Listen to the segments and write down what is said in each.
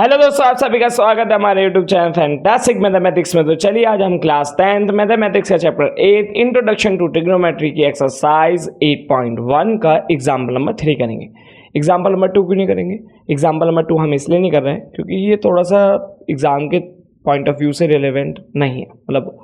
Hello दोस्तों, आप सभी का स्वागत है हमारे यूट्यूब चैनल फैंटास्टिक मैथमेटिक्स में। तो चलिए आज हम क्लास 10th मैथमेटिक्स का चैप्टर 8 इंट्रोडक्शन टू ट्रिग्नोमेट्री की एक्सरसाइज 8.1 का एग्जाम्पल नंबर 3 करेंगे। एग्जाम्पल नंबर 2 क्यों नहीं करेंगे? एग्जाम्पल नंबर 2 हम इसलिए नहीं कर रहे हैं क्योंकि ये थोड़ा सा एग्जाम के पॉइंट ऑफ व्यू से रिलेवेंट नहीं है, मतलब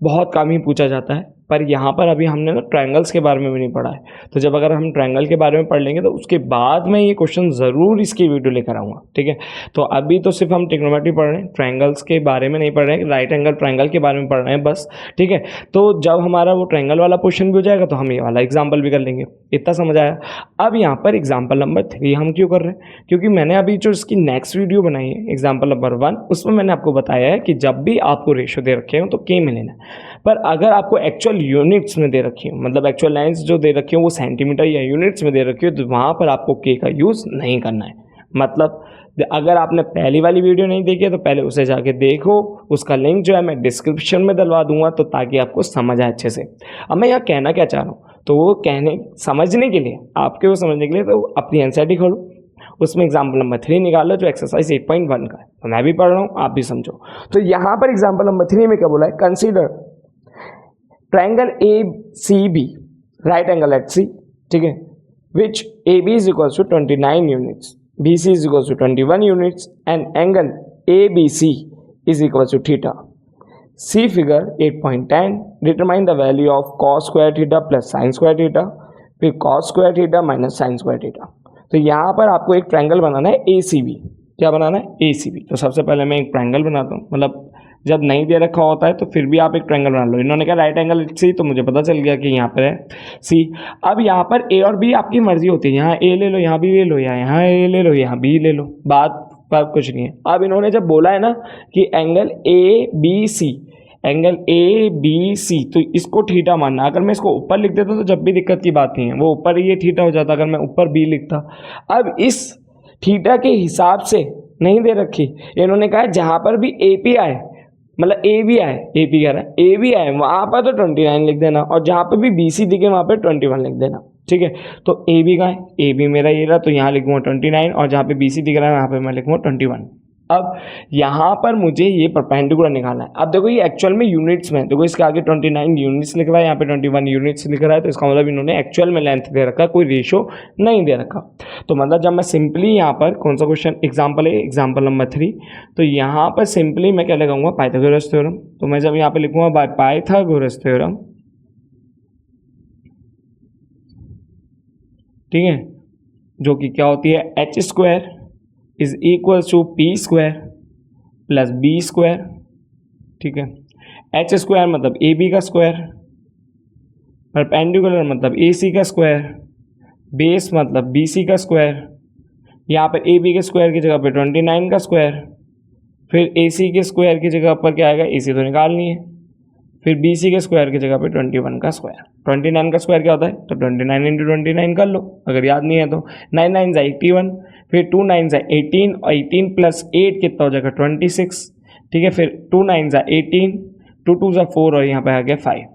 बहुत कम ही पूछा जाता है। पर यहाँ पर अभी हमने ना ट्रायंगल्स के बारे में भी नहीं पढ़ा है, तो जब अगर हम ट्रायंगल के बारे में पढ़ लेंगे तो उसके बाद मैं ये क्वेश्चन ज़रूर इसकी वीडियो लेकर आऊँगा, ठीक है। तो अभी तो सिर्फ हम ट्रिग्नोमेट्री पढ़ रहे हैं, ट्रायंगल्स के बारे में नहीं पढ़ रहे हैं, राइट एंगल ट्रायंगल के बारे में पढ़ रहे हैं बस, ठीक है। तो जब हमारा वो ट्रायंगल वाला क्वेश्चन भी हो जाएगा तो हम ये वाला एग्जाम्पल भी कर लेंगे। इतना समझ आया? अब यहाँ पर एग्जाम्पल नंबर 3 हम क्यों कर रहे हैं? क्योंकि मैंने अभी जो इसकी नेक्स्ट वीडियो बनाई है एग्जाम्पल नंबर 1, उसमें मैंने आपको बताया है कि जब भी आपको रेशो दे रखे हो तो के में लेना है। पर अगर आपको एक्चुअल यूनिट्स में दे रखी हो, मतलब एक्चुअल लाइन्स जो दे रखी हो वो सेंटीमीटर या यूनिट्स में दे रखी हो, तो वहाँ पर आपको के का यूज़ नहीं करना है। मतलब अगर आपने पहली वाली वीडियो नहीं देखी है तो पहले उसे जाके देखो, उसका लिंक जो है मैं डिस्क्रिप्शन में डलवा दूंगा, तो ताकि आपको समझ आए अच्छे से। अब मैं यहाँ कहना क्या चाह रहा हूँ, तो वो समझने के लिए, आपके वो समझने के लिए तो अपनी एनसीईआरटी खोलो, उसमें एग्जाम्पल नंबर 3 निकालो जो एक्सरसाइज 8.1 का है। तो मैं भी पढ़ रहा हूँ, आप भी समझो। तो यहाँ पर एग्जाम्पल नंबर 3 में क्या बोला है? Consider triangle ACB, right angle at C, ठीक है, विच AB is equals to 29 units, BC is equals to 21 units and angle ABC is equals to theta. See figure 8.10, determine the value of cos square theta plus sin square theta, फिर cos square theta minus sin square theta। तो यहाँ पर आपको एक triangle बनाना है ACB। क्या बनाना है? ACB। तो सबसे पहले मैं एक ट्रायंगल बनाता हूँ, मतलब जब नहीं दे रखा होता है तो फिर भी आप एक ट्रायंगल बना लो। इन्होंने कहा राइट एंगल सी, तो मुझे पता चल गया कि यहाँ पर है सी। अब यहाँ पर ए और बी आपकी मर्जी होती है, यहाँ ए ले लो, यहाँ बी ले लो, या यहाँ ए ले लो, यहाँ बी ले लो, बात पर कुछ नहीं है। अब इन्होंने जब बोला है ना कि एंगल ABC, एंगल ABC, तो इसको थीटा मानना। अगर मैं इसको ऊपर लिख देता तो जब भी दिक्कत की बात नहीं है, वो ऊपर ये थीटा हो जाता अगर मैं ऊपर बी लिखता। अब इस थीटा के हिसाब से नहीं दे रखी, इन्होंने कहा जहाँ पर भी AP आए, मतलब ए भी आए, AP कह रहा है ए भी आए, वहाँ पर तो 29 लिख देना, और जहाँ पर भी BC दिखे वहाँ पर 21 लिख देना, ठीक है। तो ए बी का है, ए बी मेरा ये रहा, तो यहाँ लिखूँगा 29, और जहाँ पे BC दिख रहा है वहाँ पे मैं लिखूँगा 21। अब यहाँ पर मुझे ये परपेंडिकुलर निकालना है। अब देखो ये एक्चुअल में यूनिट्स में, देखो इसके आगे 29 यूनिट्स लिख रहा है, यहाँ पे 21 यूनिट्स लिख रहा है, तो इसका मतलब इन्होंने एक्चुअल में लेंथ दे रखा, कोई रेशो नहीं दे रखा। तो मतलब जब मैं सिंपली यहाँ पर कौन सा क्वेश्चन एग्जाम्पल है, एग्जाम्पल नंबर 3, तो यहाँ पर सिंपली मैं क्या लगाऊंगा? Pythagoras theorem. तो मैं जब यहाँ पर लिखूँगा बाय पाइथागोरस थ्योरम, ठीक है, जो कि क्या होती है h² is equal to P² plus B², ठीक है। h² मतलब AB का स्क्वायर, परपेंडिकुलर मतलब AC का स्क्वायर, बेस मतलब BC का स्क्वायर, यहाँ पर AB के स्क्वायर की जगह पर 29 का स्क्वायर, फिर AC के स्क्वायर की जगह पर क्या आएगा? AC तो निकालनी है, फिर BC के स्क्वायर की जगह पे 21 का स्क्वायर। 29 का स्क्वायर क्या होता है? तो 29 इंटू 29 कर लो, अगर याद नहीं है तो। 9 9 जा 81, फिर 2 9 जा 18, और 18 प्लस 8 कितना हो जाएगा? 26, ठीक है। फिर 2 9 जा 18, 2 2 जा 4, और यहाँ पे आ गया 5,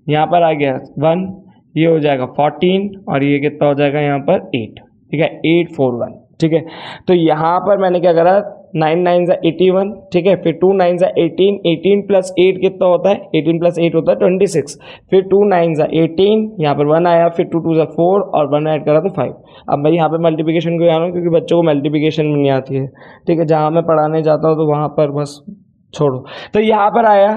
यहाँ पर आ गया 1, ये हो जाएगा 14, और ये कितना हो जाएगा यहाँ पर? 8, ठीक है, 841, ठीक है। तो यहाँ पर मैंने क्या करा? 9 9 जा 81, ठीक है, फिर 2 9 जा 18, 18 प्लस 8 कितना होता है? 18 प्लस 8 होता है 26, फिर 2 9 जा 18, यहाँ पर 1 आया, फिर 2 2 जा 4, और 1 ऐड करा तो 5। अब मैं यहाँ पे मल्टीप्लिकेशन को जाना हूँ क्योंकि बच्चों को मल्टीप्लिकेशन में नहीं आती है, ठीक है। जहाँ मैं पढ़ाने जाता हूँ तो वहाँ पर बस छोड़ो। तो यहाँ पर आया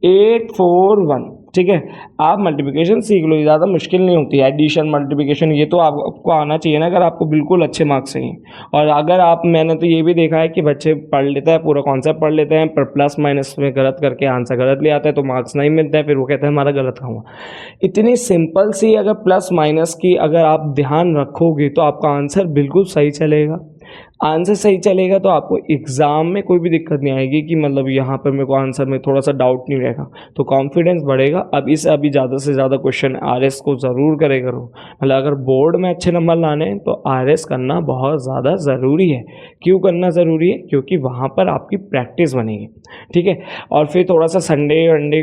841, ठीक है। आप मल्टीप्लिकेशन सीख लो, ज़्यादा मुश्किल नहीं होती है। एडिशन, मल्टीप्लिकेशन, ये तो आपको आना चाहिए ना, अगर आपको बिल्कुल अच्छे मार्क्स चाहिए। और अगर आप, मैंने तो ये भी देखा है कि बच्चे पढ़ लेते हैं, पूरा कॉन्सेप्ट पढ़ लेते हैं, पर प्लस माइनस में गलत करके आंसर गलत ले आता है, तो मार्क्स नहीं मिलते हैं, फिर वो कहते हैं हमारा गलत हुआ। इतनी सिंपल सी अगर प्लस माइनस की अगर आप ध्यान रखोगे तो आपका आंसर बिल्कुल सही चलेगा। आंसर सही चलेगा तो आपको एग्ज़ाम में कोई भी दिक्कत नहीं आएगी कि मतलब यहाँ पर मेरे को आंसर में थोड़ा सा डाउट नहीं रहेगा, तो कॉन्फिडेंस बढ़ेगा। अब अभी ज़्यादा से ज़्यादा क्वेश्चन RS को ज़रूर करे करो, मतलब अगर बोर्ड में अच्छे नंबर लाने हैं तो RS करना बहुत ज़्यादा ज़रूरी है। क्यों करना ज़रूरी है? क्योंकि वहाँ पर आपकी प्रैक्टिस बनेगी, ठीक है। और फिर थोड़ा सा संडे वनडे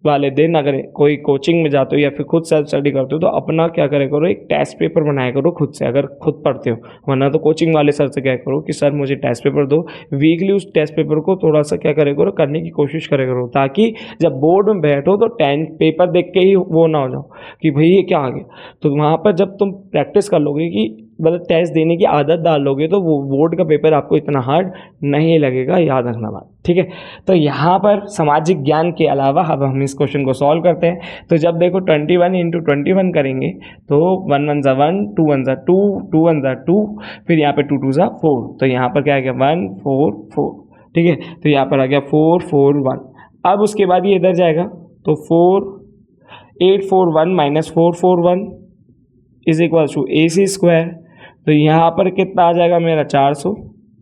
वाले दिन अगर कोई कोचिंग में जाते हो या फिर खुद सेल्फ स्टडी करते हो तो अपना क्या करे करो, एक टेस्ट पेपर बनाया करो खुद से, अगर खुद पढ़ते हो। वरना तो कोचिंग वाले सर से क्या करो कि सर मुझे टेस्ट पेपर दो, वीकली उस टेस्ट पेपर को थोड़ा सा क्या करे करो, करने की कोशिश करे करो, ताकि जब बोर्ड में बैठो तो पेपर देख के ही वो ना हो जाओ कि भाई ये क्या आ गया। तो वहाँ पर जब तुम प्रैक्टिस कर लोगे कि मतलब टेस्ट देने की आदत डाल लोगे तो वो बोर्ड का पेपर आपको इतना हार्ड नहीं लगेगा, याद रखना बात, ठीक है। तो यहाँ पर सामाजिक ज्ञान के अलावा अब हम इस क्वेश्चन को सॉल्व करते हैं। तो जब देखो 21 इंटू 21 करेंगे तो 1 1 ज़ा 1, 2 1 ज़ा 2, 2 1 ज़ा 2, फिर यहाँ पे 2 2 ज़ा 4, तो यहाँ पर क्या आ गया 1 4 4, ठीक है। तो यहाँ पर आ गया 4 4 1। अब उसके बाद ये इधर जाएगा तो 8 4 1 minus 4 4 1 is equal to AC square. तो यहाँ पर कितना आ जाएगा मेरा 400,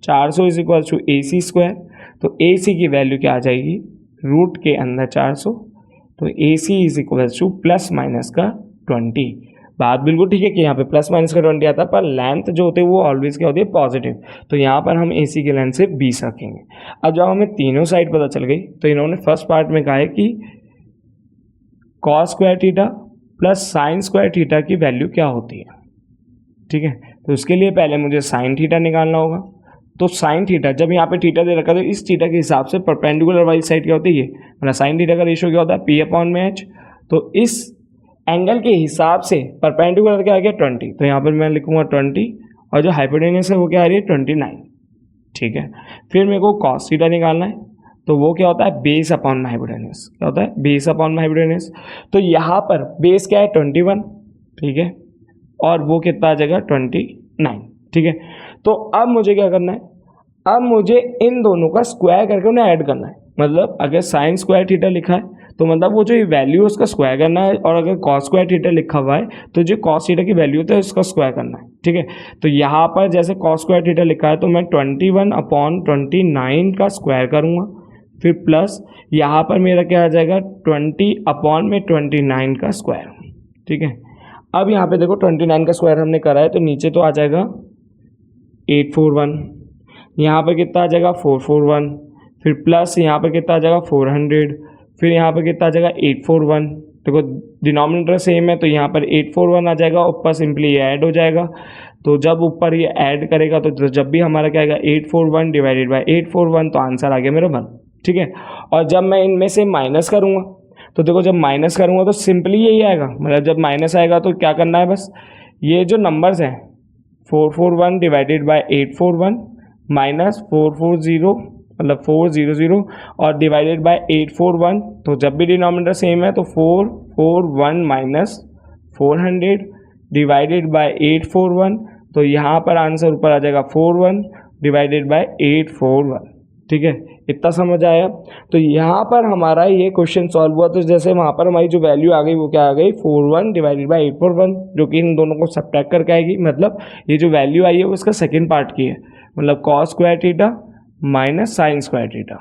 400 is equal to AC square. तो AC की वैल्यू क्या आ जाएगी, रूट के अंदर 400, तो AC is equal to plus minus का 20। बात बिल्कुल ठीक है कि यहाँ पे प्लस माइनस का 20 आता है, पर लेंथ जो होती है वो ऑलवेज क्या होती है, पॉजिटिव। तो यहाँ पर हम AC की लेंथ से 20 रखेंगे। अब जब हमें तीनों साइड पता चल गई तो इन्होंने फर्स्ट पार्ट में कहा है कि cos square theta plus sine square theta की वैल्यू क्या होती है, ठीक है। तो उसके लिए पहले मुझे साइन थीटा निकालना होगा। तो साइन थीटा, जब यहाँ पे थीटा दे रखा है तो इस थीटा के हिसाब से परपेंडिकुलर वाली साइड क्या होती है, मतलब साइन थीटा का रेशियो क्या होता है, P/H। तो इस एंगल के हिसाब से परपेंडिकुलर क्या आ गया 20, तो यहाँ पर मैं लिखूंगा 20 और जो हाइपोटेन्यूस है वो क्या आ रही है 29, ठीक है। फिर मेरे को कॉस थीटा निकालना है, तो वो क्या होता है बेस अपॉन हाइपोटेन्यूस, क्या होता है बेस अपॉन हाइपोटेन्यूस। तो यहाँ पर बेस क्या है 21, ठीक है, और वो कितना आ जाएगा 29, ठीक है। तो अब मुझे क्या करना है, अब मुझे इन दोनों का स्क्वायर करके उन्हें ऐड करना है। मतलब अगर साइन स्क्वायर थीटा लिखा है तो मतलब वो जो ये वैल्यू है उसका स्क्वायर करना है, और अगर कॉस स्क्वायर थीटा लिखा हुआ है तो जो कॉस थीटा की वैल्यू होता है उसका स्क्वायर करना है, ठीक है। तो यहाँ पर जैसे कॉस स्क्वायर थीटा लिखा है तो मैं 21/29 का स्क्वायर करूँगा, फिर प्लस यहाँ पर मेरा क्या आ जाएगा 20/29 का स्क्वायर, ठीक है। अब यहाँ पे देखो 29 का स्क्वायर हमने करा है तो नीचे तो आ जाएगा 841, यहाँ पर कितना आ जाएगा 441, फिर प्लस यहाँ पर कितना आ जाएगा 400, फिर यहाँ पर कितना आ जाएगा 841। देखो डिनोमिनेटर सेम है तो यहाँ पर 841 आ जाएगा, ऊपर सिंपली ये ऐड हो जाएगा। तो जब ऊपर ये ऐड करेगा तो जब भी हमारा क्या आएगा 841 डिवाइडेड बाई 841, तो आंसर आ गया मेरा 1, ठीक है। और जब मैं इनमें से माइनस करूँगा तो देखो जब माइनस करूँगा तो सिंपली यही आएगा, मतलब जब माइनस आएगा तो क्या करना है, बस ये जो नंबर्स हैं 441 डिवाइडेड बाय 841 माइनस 440 मतलब 400 और डिवाइडेड बाय 841, तो जब भी डिनोमिनेटर सेम है तो 441 माइनस 400 डिवाइडेड बाय 841, तो यहाँ पर आंसर ऊपर आ जाएगा 41 डिवाइडेड बाय 841, ठीक है। इतना समझ आया। तो यहाँ पर हमारा ये क्वेश्चन सॉल्व हुआ, तो जैसे वहाँ पर हमारी जो वैल्यू आ गई वो क्या आ गई 41 डिवाइडेड बाई 841, जो कि इन दोनों को सब्ट्रैक्ट करके आएगी। मतलब ये जो वैल्यू आई है वो इसका सेकंड पार्ट की है, मतलब cos square theta minus sine square theta,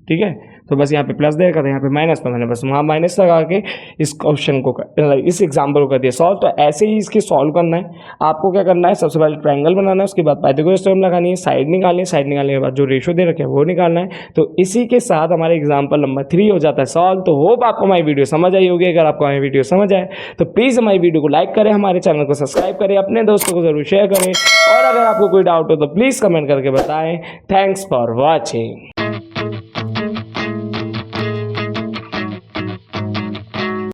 ठीक है। तो बस यहाँ पे प्लस दे रखा था, यहाँ पे माइनस, तो मैंने बस वहाँ माइनस लगा के इस क्वेश्चन को इस एग्जाम्पल को कर दिया सॉल्व। तो ऐसे ही इसकी सॉल्व करना है। आपको क्या करना है, सबसे पहले ट्रायंगल बनाना है, उसके बाद पाइथागोरस थ्योरम लगानी है, साइड निकालनी है, साइड निकालने के बाद जो रेशो दे रखे हैं वो निकालना है। तो इसी के साथ हमारे एग्जाम्पल नंबर 3 हो जाता है सॉल्व। तो होप आपको हमारी वीडियो समझ आई होगी। अगर आपको हमारी वीडियो समझ आए तो प्लीज़ हमारी वीडियो को लाइक करें, हमारे चैनल को सब्सक्राइब करें, अपने दोस्तों को जरूर शेयर करें, और अगर आपको कोई डाउट हो तो प्लीज़ कमेंट करके बताएं। Thanks for watching.